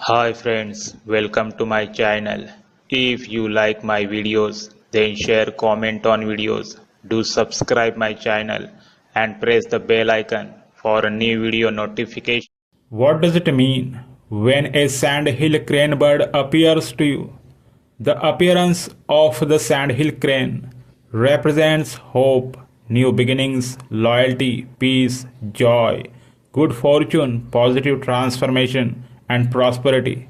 Hi friends, welcome to my channel. If you like my videos, then share comment on videos. Do subscribe my channel and press the bell icon for a new video notification. What does it mean when a sandhill crane bird appears to you? The appearance of the sandhill crane represents hope, new beginnings, loyalty, peace, joy, good fortune, positive transformation, and prosperity.